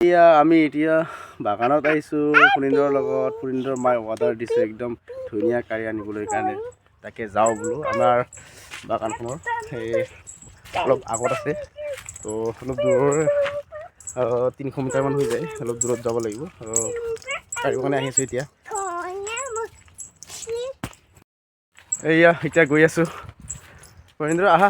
আমি এতিয়া বাগানত আহিছোঁ ফুৰিন্দৰ লগত। ফুৰিন্দৰ মায়ে অৰ্ডাৰ দিছে একদম ধুনীয়া কাৰি আনিবলৈ কাৰণে, তাকে যাওঁ বোলো। আমাৰ বাগানখনৰ সেই অলপ আগত আছে, তো অলপ দূৰৰ 300 মিটাৰমান হৈ যায়, অলপ দূৰত যাব লাগিব। কাৰিৰ কাৰণে আহিছোঁ এতিয়া। এতিয়া গৈ আছোঁ। ফুৰিন্দৰ আহা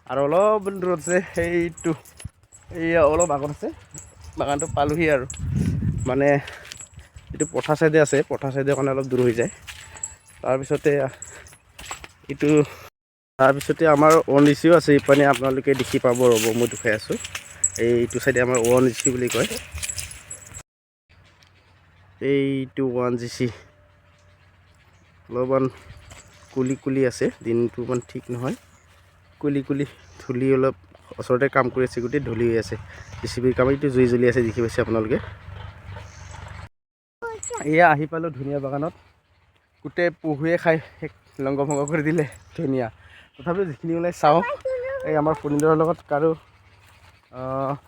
আৰু অলপ দূৰত আছে সেইটো, অলপ আগত আছে। বাগানটো পালোহি আৰু, মানে এইটো পথাৰ চাইডে আছে, পথাৰ চাইডে কাৰণে অলপ দূৰ হৈ যায়। তাৰপিছতে আমাৰ অনিচিও আছে ইপানে, আপোনালোকে দেখি পাব। ৰ'ব মই দেখুৱাই আছোঁ। এইটো চাইডে আমাৰ ONGC বুলি কয়। এইটো ONGC অলপমান কুলি আছে, দিনটো ইমান ঠিক নহয়। কুলি ধূলি অলপ ওচৰতে কাম কৰি আছে, গোটেই ধূলি হৈ আছে। JCBৰ কাম, এইটো জুই জ্বলি আছে, দেখি পাইছে আপোনালোকে। আহি পালোঁ ধুনীয়া বাগানত। গোটেই পহুৱে খাই লংগ ভংগ কৰি দিলে ধুনীয়া। তথাপিও যিখিনি ওলাই চাওঁ, এই আমাৰ ফুৰিন্দৰৰ লগত কাৰো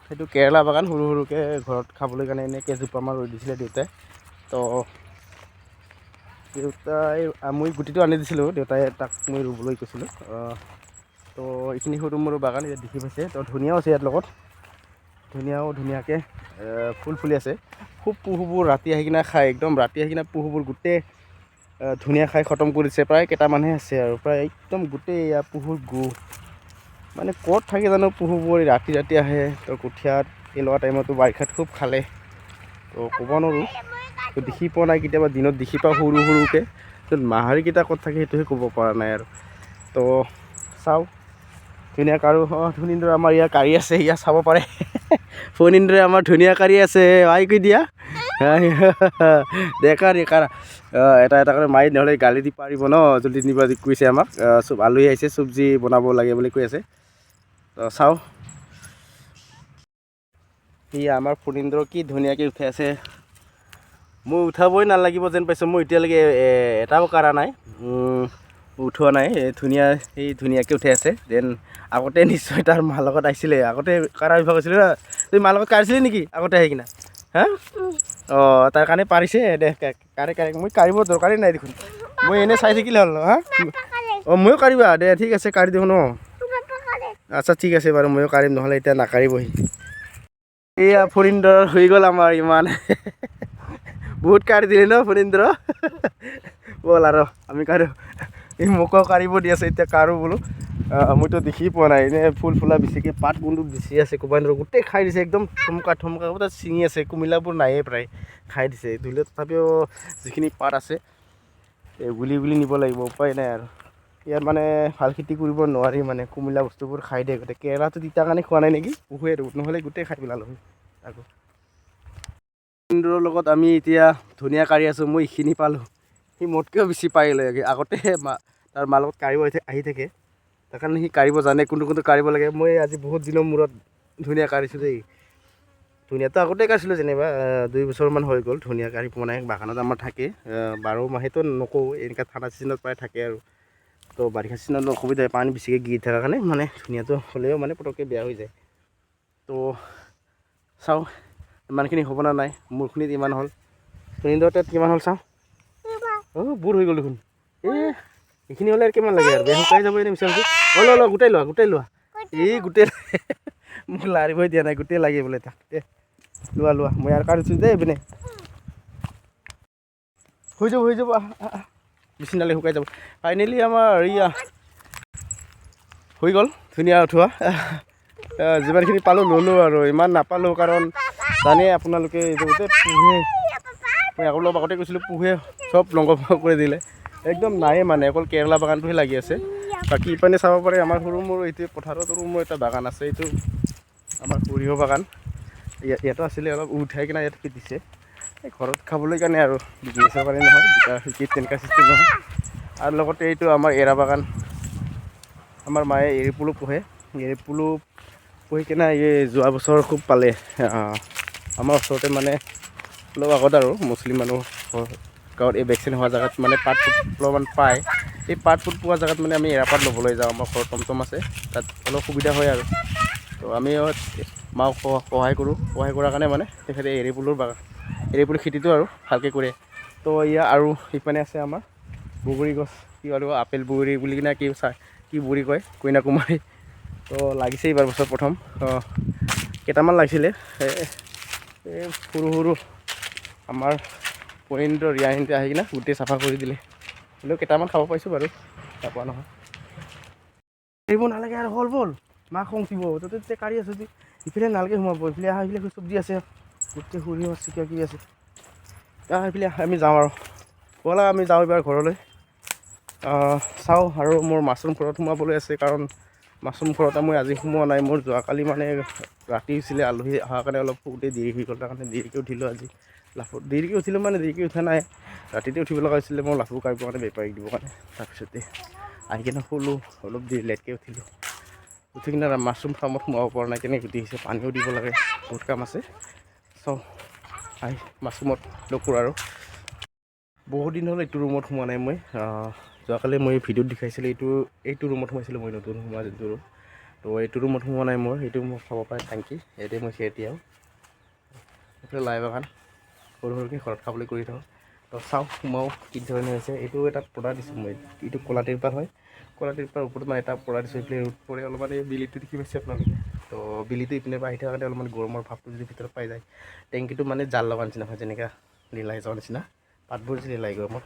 সেইটো কেৰেলা বাগান, সৰু সৰুকৈ ঘৰত খাবলৈ কাৰণে এনেই কেইজোপামান ৰুই দিছিলে দেউতাই। তো মই গুটিটো আনি দিছিলোঁ, দেউতাই তাক মই ৰুবলৈ কৈছিলোঁ। তো এইখিনি সৰু মোৰ বাগান ইয়াত দেখি পাইছে। তো ধুনীয়াও আছে ইয়াত লগত, ধুনীয়াকৈ ফুল ফুলি আছে। খুব পহুবোৰ ৰাতি আহি কিনে খায়, একদম ৰাতি আহি কিনে পহুবোৰ গোটেই ধুনীয়া খাই খতম কৰিছে। প্ৰায় কেইটামানহে আছে আৰু, প্ৰায় একদম গোটেই পহুৰ গু। মানে ক'ত থাকে জানো পহুবোৰ, ৰাতি আহে। তো কঠীয়াত পেলোৱা টাইমতো বাৰিষাত খুব খালে, তো ক'ব নোৱাৰোঁ। তো দেখি পোৱা নাই, কেতিয়াবা দিনত দেখি পাওঁ সৰুকৈ। তো মাহাৰিকেইটা ক'ত থাকে সেইটোহে ক'ব পৰা নাই আৰু। তো চাওঁ ধুনীয়াকৈ। আৰু ফুৰিন্দৰ আমাৰ ইয়াৰ কাৰি আছে, ইয়াত চাব পাৰে। ফুৰিন্দৰে আমাৰ ধুনীয়া কাৰি আছে, আই কৈ দিয়া দেখা এটা কৰি মাৰি, নহ'লে গালি দি পাৰিব ন, জলদি নিবা কৈছে আমাক। আলহী আহিছে, চব্জি বনাব লাগে বুলি কৈ আছে। তো চাওঁ, আমাৰ ফুৰিন্দৰ কি ধুনীয়াকৈ উঠাই আছে। মই উঠাবই নালাগিব যেন পাইছোঁ। মই এতিয়ালৈকে এটাও কাৰা নাই, উঠোৱা নাই। ধুনীয়াকৈ উঠাই আছে। দেন আগতে নিশ্চয় তাৰ মাৰ লগত আহিছিলে, আগতে কাৰা অভ্যাস হৈছিলে না। তুমি মাৰ লগত কাৰিছিলি নেকি আগতে আহি কিনা? তাৰ কাৰণে পাৰিছে দে। কাৰে মই কাৰিব দৰকাৰেই নাই দেখোন, মই এনেই চাই থাকিলে হ'ল। ময়ো কাৰিবা দে, ঠিক আছে কাৰি দিওঁ ন। আচ্ছা ঠিক আছে বাৰু, ময়ো কাৰিম, নহ'লে এতিয়া নাকাৰিবহি। ফুৰিন্দৰ হৈ গ'ল আমাৰ ইমান বহুত কাৰি দিলে ন ফুৰিন্দৰ। ব'ল আৰু আমি কাৰো, মোকো কাৰিব দি আছে এতিয়া, কাৰো বোলো। মইতো দেখি পোৱা নাই, এনেই ফুল ফুলা বেছিকৈ পাত বন্ধু বেছি আছে। ক'বাই গোটেই খাই দিছে, একদম থমকা তাত ছিঙি আছে। কুমিলাবোৰ নায়েই, প্ৰায় খাই দিছে ধৰিলে। তথাপিও যিখিনি পাত আছে গুলি নিব লাগিব, উপায় নাই আৰু। ইয়াত মানে ভাল খেতি কৰিব নোৱাৰি, মানে কুমিলা বস্তুবোৰ খাই দিয়ে গোটেই। কেৰেলাটো তিতা কাৰণে খোৱা নাই নেকি, পহুৱে নহ'লে গোটেই খাই পেলালোঁ আকৌ। ফুৰিন্দৰৰ লগত আমি এতিয়া ধুনীয়া কাৰি আছোঁ। মই এইখিনি পালোঁ, সি মোতকৈও বেছি পাৰিলে। আগতে তাৰ মাৰ লগত কাৰিব আহি থাকে, তাৰ কাৰণে সি কাৰিব জানে, কোনটো কাৰিব লাগে। মই আজি বহুত দিনৰ মূৰত ধুনীয়া কাৰিছোঁ দেই। ধুনীয়াটো আগতে কাৰিছিলোঁ, যেনিবা 2 বছৰমান হৈ গ'ল। ধুনীয়া কাৰি পোৱা নাই। বাগানত আমাৰ থাকে 12 মাহেতো নকওঁ, এনেকুৱা ঠাণ্ডা ছিজনত প্ৰায় থাকে আৰু। তো বাৰিষা ছিজনত অসুবিধা হয়, পানী বেছিকৈ গিৰি থকাৰ কাৰণে, মানে ধুনীয়াটো হ'লেও মানে পটককৈ বেয়া হৈ যায়। তো চাওঁ ইমানখিনি হ'ব না নাই, মোৰখিনিত ইমান হ'ল। ফুৰিন্দৰ তাত কিমান হ'ল চাওঁ। বহুত হৈ গ'ল দেখোন। এইখিনি হ'লে আৰু কিমান লাগে আৰু, বেয়া শুকাই যাব এনেই মিছামিছি। গোটেই লোৱা গোটেই মোক লাৰিবই দিয়া নাই, গোটেই লাগে বোলে তাক। লোৱা মই আৰু কাৰিছোঁ দেই এইপিনে। হৈ যাব বেছি নালাগে, শুকাই যাব। ফাইনেলি আমাৰ হৈ গ'ল ধুনীয়া উঠোৱা। যিমানখিনি পালোঁ ল'লোঁ আৰু, ইমান নাপালোঁ কাৰণ জানেই আপোনালোকে পহুৱে, মই অলপ আগতে কৈছিলোঁ, পহুৱে চব লংগ ভংগ কৰি দিলে। একদম নায়ে মানে, অকল কেৰেলা বাগানটোহে লাগি আছে। বাকী ইপানে চাব পাৰে, আমাৰ সৰু মোৰ এইটো পথাৰত সৰু মোৰ এটা বাগান আছে। এইটো আমাৰ সৰিয়হ বাগান। ইয়াতো আছিলে, অলপ উঠাই কিনে ইয়াত দিছে। ঘৰত খাবলৈ কাৰণে আৰু, বিজনেছৰ কাৰণে নহয়, তেনেকুৱা চিষ্টেম নহয়। আৰু লগতে এইটো আমাৰ এৰা বাগান। আমাৰ মায়ে এৰী পলু পোহে, এৰী পলু পুহি কিনে যোৱা বছৰ খুব পালে। আমাৰ ওচৰতে মানে অলপ আগত আৰু মুছলিম মানুহ গাঁৱত এই ভেকচিন হোৱা জেগাত মানে পাত অলপমান পায়। এই পাত পোৱা জেগাত মানে আমি এৰাপাত ল'বলৈ যাওঁ। আমাৰ ঘৰত টমটম আছে, তাত অলপ সুবিধা হয় আৰু। তো আমি মাক সহায় কৰাৰ কাৰণে মানে তেখেতে এৰী খেতিটো আৰু ভালকৈ কৰে। তো এয়া আৰু সিপানে আছে আমাৰ বগৰী গছ, কি আৰু আপেল বগৰী বুলি কিনে কি বগৰী কয়, কইনাকুমাৰী। তো লাগিছে এইবাৰ বছৰ প্ৰথম কেইটামান লাগিছিলে। এই সৰু আমাৰ পনীন্দ্ৰ ৰিয়াহিন্তে আহি কিনে গোটেই চাফা কৰি দিলে। হ'লেও কেইটামান খাব পাইছোঁ বাৰু, নাপোৱা নহয়। এৰিব নালাগে আৰু হ'ল ব'ল, মাক খং উঠিব। তহঁতে তেতিয়া কাঢ়ি আছোঁ যে ইফালে নালাগে সোমাব, ইফালে আহা, এইফালে চব্জি আছে, গোটেই সৰিয়হ আছে, কিবা কিবি আছে। সেইফালে আমি যাওঁ আৰু ব'লা আমি যাওঁ এইবাৰ ঘৰলৈ। চাওঁ আৰু মোৰ মাছৰুম ঘৰত সোমাবলৈ আছে, কাৰণ মাছৰুম ঘৰত মই আজি সোমোৱা নাই। মোৰ যোৱাকালি মানে ৰাতি হৈছিলে, আলহী অহাৰ কাৰণে অলপ শুওঁতে দেৰি হৈ গ'ল, তাৰ কাৰণে দেৰিকৈ উঠিলোঁ আজি। দেৰিকৈ উঠিলোঁ মানে দেৰিকৈ উঠা নাই, ৰাতিতে উঠিব লগা হৈছিলে মোৰ লাফু কাঢ়িবৰ কাৰণে, বেপাৰীক দিবৰ কাৰণে। তাৰপিছতে আহি কিনে শুলোঁ, অলপ দেৰি লেটকৈ উঠিলোঁ। উঠি কিনে মাছৰুম ফাৰ্মত সোমাব পৰা নাই, কেনেকৈ গুটি আহিছে, পানীও দিব লাগে, বহুত কাম আছে। চাওঁ আহি মাছৰুমত লগ কৰোঁ আৰু। বহুত দিন হ'ল এইটো ৰুমত সোমোৱা নাই মই। যোৱাকালি মই ভিডিঅ'ত দেখাইছিলোঁ, এইটো ৰুমত সোমাইছিলোঁ মই, নতুন সোমোৱা যোনটো ৰুম। তো এইটো ৰুমত সোমোৱা নাই মোৰ, এইটো মোক খাব পাৰে টাংকি, ইয়াতে মই খেতিয়াওঁ। এইফালে লাই বাগান সৰু সৰুকৈ ঘৰত খাবলৈ কৰি থওঁ। তো চাওঁ সোমাওঁ কি ধৰণে হৈছে। এইটো এটা পৰ্দা দিছোঁ মই, এইটো ক'লা তিৰপাল হয়, ক'লা তিৰপালৰ ওপৰত মই এটা পৰ্দা দিছোঁ। এইফালে ৰ'দ পৰে অলপমান, এই বিলিটো দেখি পাইছে আপোনালোকে। তো বিলিটো ইপিনে পৰা আহি থকা কাৰণে অলপমান গৰমৰ ভাৱটো যদি ভিতৰত পাই যায়, টেংকিটো মানে জাল লগা নিচিনা হয়, যেনেকৈ লীলাই যোৱাৰ নিচিনা পাতবোৰ যে লীলাই গৰমত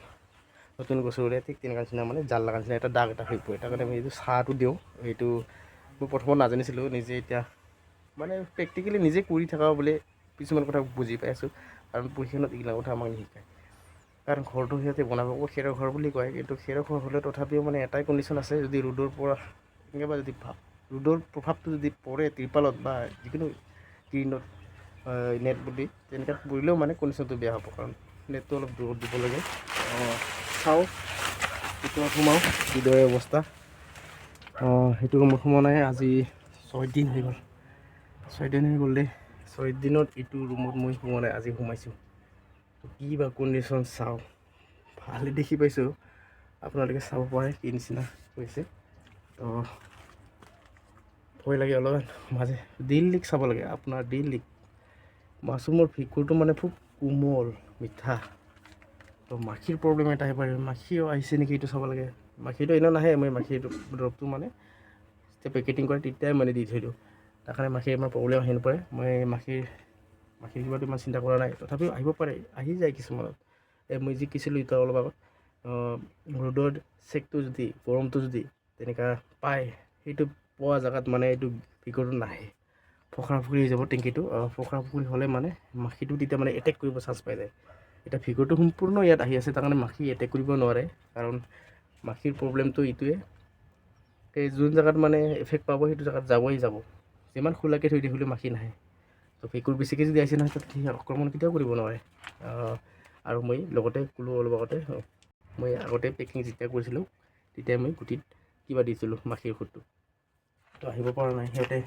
নতুন গছৰে, ঠিক তেনেকুৱা নিচিনা মানে জাল লগা নিচিনা এটা দাগ এটা হৈ পৰে। তাৰ কাৰণে মই এইটো চাহটো দিওঁ। এইটো মই প্ৰথমত নাজানিছিলোঁ, নিজে এতিয়া মানে প্ৰেক্টিকেলি নিজে কৰি থকা বুলি কিছুমান কথা বুজি পাই আছোঁ। কাৰণ প্ৰশিক্ষণত এইবিলাক কথা আমাক নিশিকায়। কাৰণ ঘৰটো সিহঁতে বনাব খেৰৰ ঘৰ বুলি কয়, কিন্তু খেৰৰ ঘৰ হ'লে তথাপিও মানে এটাই কণ্ডিশ্যন আছে, যদি ৰ'দৰ পৰা কেতিয়াবা যদি ৰ'দৰ প্ৰভাৱটো যদি পৰে তিৰপালত বা যিকোনো গ্ৰীণত নেট বুলি, তেনেকৈ পৰিলেও মানে কণ্ডিশ্যনটো বেয়া হ'ব, কাৰণ নেটটো অলপ দূৰত দিব লাগে। চাওঁ ভিতৰত সোমাওঁ কিদৰে অৱস্থা। সেইটো ৰুমত সোমোৱা নাই আজি 6 দিন হৈ গ'ল। 6 দিন হৈ গ'ল দেই। 6 দিনত এইটো ৰুমত মই সোমোৱা নাই, আজি সোমাইছোঁ। কি বা কণ্ডিশ্যন চাওঁ, ভালে দেখি পাইছোঁ, আপোনালোকে চাব পাৰে কি নিচিনা হৈছে। তো ভয় লাগে অলপমান মাজে, দিল্লীক চাব লাগে আপোনাৰ, দিল্লীক মাছৰুমৰ ভেঁকুৰটো মানে খুব কোমল মিঠা। তো মাখিৰ প্ৰব্লেম এটা আহিব পাৰে, মাখিও আহিছে নেকি এইটো চাব লাগে। মাখিটো এনেও নাহে, মই মাখিটো দৰৱটো মানে যেতিয়া পেকেটিং কৰে তেতিয়াই মানে দি থৈ দিওঁ, তাৰ কাৰণে মাখিৰ ইমান প্ৰব্লেম আহি নপৰে। মই মাখিৰ কিবাটো ইমান চিন্তা কৰা নাই, তথাপিও আহিব পাৰে, আহি যায় কিছুমানত। মই যি কিছিলোঁ এতিয়া অলপ আগত, ৰ'দৰ চেকটো যদি, গৰমটো যদি তেনেকুৱা পায়, সেইটো পোৱা জেগাত মানে এইটো ভেঁকুৰটো নাহে, ফখৰা ফখৰি হৈ যাব টেংকিটো। ফখৰা ফখৰি হ'লে মানে মাখিটো তেতিয়া মানে এটেক কৰিব চান্স পাই যায়। এতিয়া ভেঁকুৰটো সম্পূৰ্ণ ইয়াত আহি আছে, তাৰ কাৰণে মাখি এটেক কৰিব নোৱাৰে, কাৰণ মাখিৰ প্ৰব্লেমটো এইটোৱে, এই যোন জেগাত মানে এফেক্ট পাব সেইটো জেগাত যাবই যাব, যিমান খোলাকৈ থৈ দিলেও মাখি নাহে। তো ভেঁকুৰ বেছিকৈ যদি আহিছে নহয়, তাত আক্ৰমণ কেতিয়াও কৰিব নোৱাৰে। আৰু মই লগতে ক'লোঁ অলপ আগতে, মই আগতে পেকিং যেতিয়া কৰিছিলোঁ তেতিয়া মই গুটিত কিবা দিছিলোঁ মাখিৰ ঔষধটো, তো আহিব পৰা নাই সিহঁতে।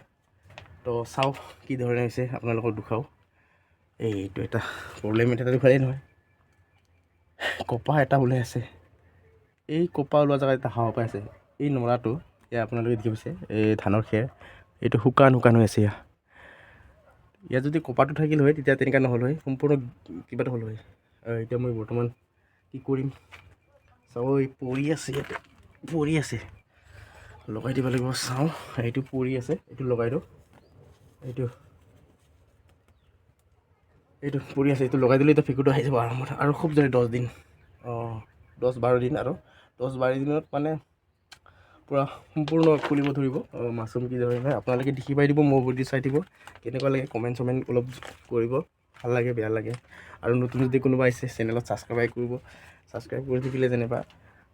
তো চাওঁ কি ধৰণে হৈছে, আপোনালোকক দুখাওঁ। এইটো এটা প্ৰব্লেম, এটা দেখুৱালেই নহয়, কপাহ এটা ওলাই আছে। এই কপাহ ওলোৱা জেগাত এটা হাৱা পাই আছে, এই নৰাটো এয়া আপোনালোকে দেখি পাইছে, এই ধানৰ খেৰ, এইটো শুকান হৈ আছে। ইয়াত যদি কপাহটো থাকিল হয় তেতিয়া তেনেকুৱা নহ'ল হয়, সম্পূৰ্ণ কিবাটো হ'ল হয়। এতিয়া মই বৰ্তমান কি কৰিম চাওঁ, এই পৰি আছে, ইয়াতে পৰি আছে, লগাই দিব লাগিব। চাওঁ এইটো পৰি আছে, এইটো লগাই দিওঁ, এইটো পৰি আছে, এইটো লগাই দিলে এতিয়া ভেঁকুৰটো আহি যাব আৰামত। আৰু খুব যদি 10 দিন 10-12 দিন, আৰু 10-12 দিনত মানে পূৰা সম্পূৰ্ণ ফুলিব ধৰিব মাছৰুম। কি ধৰণে আপোনালোকে দেখি পাই দিব, মোৰ ভিডিঅ' চাই দিব, কেনেকুৱা লাগে কমেণ্ট চমেণ্ট অলপ কৰিব, ভাল লাগে বেয়া লাগে। আৰু নতুন যদি কোনোবা আহিছে চেনেলত ছাবস্ক্ৰাইব কৰিব, ছাবস্ক্ৰাইব কৰি থাকিলে যেনিবা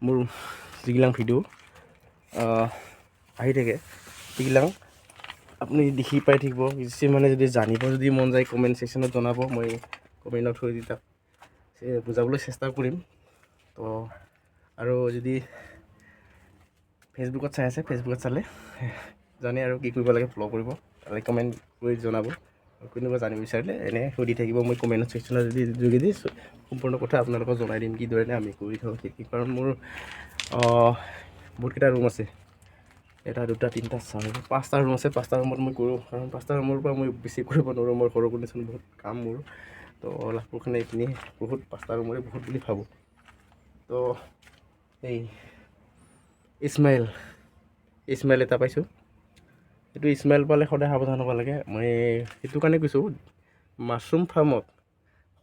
মোৰ যিগিলাক ভিডিঅ' আহি থাকে সেইবিলাক আপুনি দেখি পাই থাকিব। কিছুমানে যদি জানিব যদি মন যায় কমেণ্ট ছেকশ্যনত জনাব, মই কমেণ্টত থৈ দি তাক বুজাবলৈ চেষ্টা কৰিম। তো আৰু যদি ফেচবুকত চাই আছে, ফেচবুকত চালে জানে আৰু কি কৰিব লাগে, ফ'ল' কৰিব, তাতে কমেণ্ট কৰি জনাব। কোনোবা জানিব বিচাৰিলে এনে সুধি থাকিব, মই কমেণ্ট ছেকশ্যনৰ যোগেদি সম্পূৰ্ণ কথা আপোনালোকক জনাই দিম, কি ধৰণে আমি কৰি থাকোঁ খেতি। কাৰণ মোৰ বহুতকেইটা ৰুম আছে, এটা দুটা তিনিটা চাৰি পাঁচটা ৰুম আছে। পাঁচটা ৰুমত মই কৰোঁ, কাৰণ পাঁচটা ৰুমৰ পৰা মই বেছি কৰিব নোৱাৰোঁ। মোৰ সৰু কণ্ডিশ্যন বহুত কাম মোৰ, তো লাভপুৰখনে এইখিনি বহুত পাঁচটা ৰুমৰে বহুত বুলি ভাবোঁ। তো এই ইছমাইল এটা পাইছোঁ। সেইটো ইছমাইল পালে সদায় সাৱধান হ'ব লাগে। মই সেইটো কাৰণে কৈছোঁ, মাছৰুম ফাৰ্মত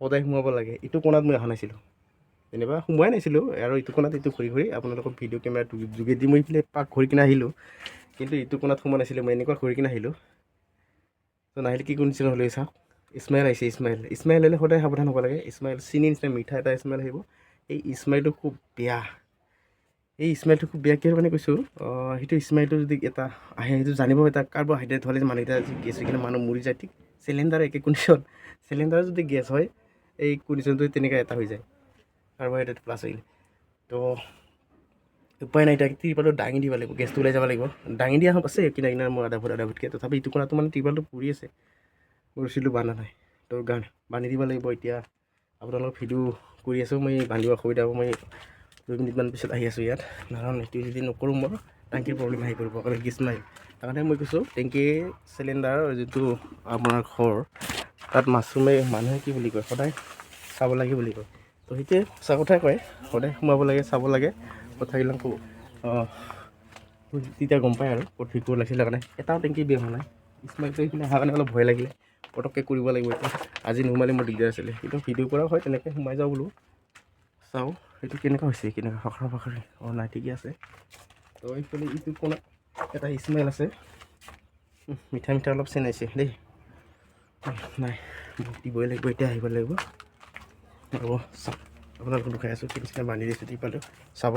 সদায় সোমাব লাগে। ইটো কোণাত মই অহা নাছিলোঁ, যেনিবা সোমোৱাই নাছিলোঁ, আৰু ইটো কোণাত এইটো ঘূৰি ঘূৰি আপোনালোকৰ ভিডিঅ' কেমেৰাৰ যোগেদি মই এইফালে পাক ঘূৰি কিনে আহিলোঁ, কিন্তু ইটো কোণাত সোমোৱা নাছিলোঁ। মই এনেকুৱা ঘূৰি কিনে আহিলোঁ। তো নাহিলে কি কণ্ডিশ্যন হ'লে চাওক, ইছমাইল আহিছে। ইছমাইল আহিলে সদায় সাৱধান হ'ব লাগে। ইছমাইল চিনি নিচিনা মিঠা এটা ইছমাইল আহিব। এই ইছমাইলটো খুব বেয়া। এই ইছমাইলটো খুব বেয়া কিহৰ কাৰণে কৈছোঁ, সেইটো ইছমাইলটো যদি এটা আহে, সেইটো জানিব এটা কাৰ্বহাইড্ৰেট হ'লে মানুহকেইটা যদি গেছ হৈ কিনে মানুহ মৰি যায়, ঠিক চিলিণ্ডাৰ একে কণ্ডিশ্যন। চিলিণ্ডাৰ যদি গেছ হয়, এই কণ্ডিশ্যনটো তেনেকৈ এটা হৈ যায়, কাৰ্বহাইড্ৰেট প্লাছ আহিলে। তো উপায় নাই, এতিয়া ত্ৰিপালটো দাঙি দিব লাগিব, গেছটো ওলাই যাব লাগিব। দাঙি দিয়া আছে কিনা কিনা মোৰ আধা ফুটকৈ, তথাপি ইটো কোণাটো মানে ত্ৰিপালটো পৰি আছে, ৰছীটো বান্ধা নাই। তো বান্ধি দিব লাগিব। এতিয়া আপোনালোকক ভিডিঅ' কৰি আছোঁ, মই বান্ধিব অসুবিধা হ'ব। মই 2 মিনিটমান পিছত আহি আছোঁ ইয়াত, কাৰণ এইটো যদি নকৰোঁ মোৰ টেংকিৰ প্ৰব্লেম আহি পৰিব, কাৰণ গেছ নাই। তাৰকাৰণে মই কৈছোঁ, টেংকি চিলিণ্ডাৰ যিটো আপোনাৰ ঘৰ, তাত মাছৰুমে মানুহে কি বুলি কয়, সদায় চাব লাগে বুলি কয়। তো সেইটোৱে সঁচা কথাই কয়, সদায় সোমাব লাগে, চাব লাগে কথাবিলাক। তেতিয়া গম পায় আৰু ক'ত ঠিক কৰিব লাগিছিলে। কাৰণে এটাও টেংকি বেয়া হোৱা নাই। ইছমাইলটো এইখিনি অহাৰ কাৰণে অলপ ভয় লাগিলে, পটককৈ কৰিব লাগিব। এতিয়া আজি নোসোমালে মোৰ দিগদাৰ আছিলে, কিন্তু ভিডিঅ' কৰা হয় তেনেকৈ সোমাই যাওঁ বোলো। চাওঁ সেইটো কেনেকুৱা হৈছে, কেনেকুৱা ফাখৰি নাই, ঠিকে আছে। তো এইফালে ইটো কোণাত এটা ইছমাইল আছে, মিঠা মিঠা অলপ চেনাইছে দেই। নাই দিবই লাগিব, এতিয়া আহিব লাগিব। আৰু চাওক, আপোনালোকক দেখাই আছোঁ কি নিচিনা বান্ধি দিছোঁ ত্ৰিপালটো, চাব।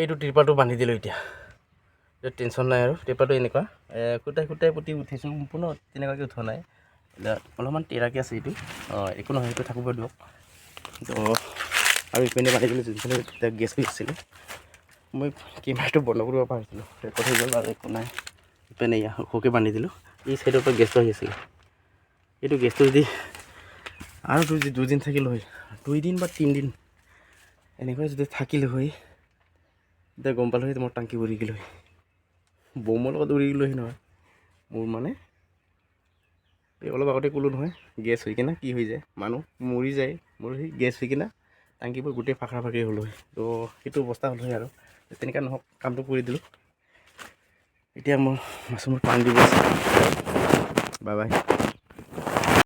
এইটো ত্ৰিপালটো বান্ধি দিলোঁ। এতিয়া টেনশ্যন নাই আৰু। ত্ৰিপালটো এনেকুৱা খুটাই পুতি উঠিছোঁ, সম্পূৰ্ণ তেনেকুৱাকৈ উঠোৱা নাই, অলপমান টেৰাকৈ আছে এইটো। একো নহয়, সেইটো থাকিব দিয়ক। তো আৰু ইপিনে বান্ধি দিলোঁ, যোনফালে এতিয়া গেছ হৈ আছিলে। মই কেমেৰাটো বন্ধ কৰিব পাৰিছিলোঁ, ৰেকৰ্ড হৈ গ'ল আৰু একো নাই। ইপিনে ওখকৈ বান্ধি দিলোঁ। এই চাইডৰ পৰা গেছটো আহি আছিলে, এইটো গেছটো যদি আৰু 2 দিন থাকিলে হয়, 2 দিন বা 3 দিন এনেকৈ যদি থাকিলে হয়, এতিয়া গম পালোঁ হয় মোৰ টাংকি উৰি গ'ল হয়, বমৰ লগত উৰি গ'ল হয় নহয়। মোৰ মানে এই অলপ আগতে ক'লোঁ নহয়, গেছ হৈ কিনে কি হৈ যায়, মানুহ মৰি যায়। মোৰ সেই গেছ হৈ কিনে টাংকিবোৰ গোটেই ফাখৰা ফাখৰি হ'ল হয়। তো সেইটো অৱস্থা হ'ল হয় আৰু তেনেকৈ নহওক, কামটো কৰি দিলোঁ। এতিয়া মোৰ মাছৰুমত পানী দিব আছে। Bye bye.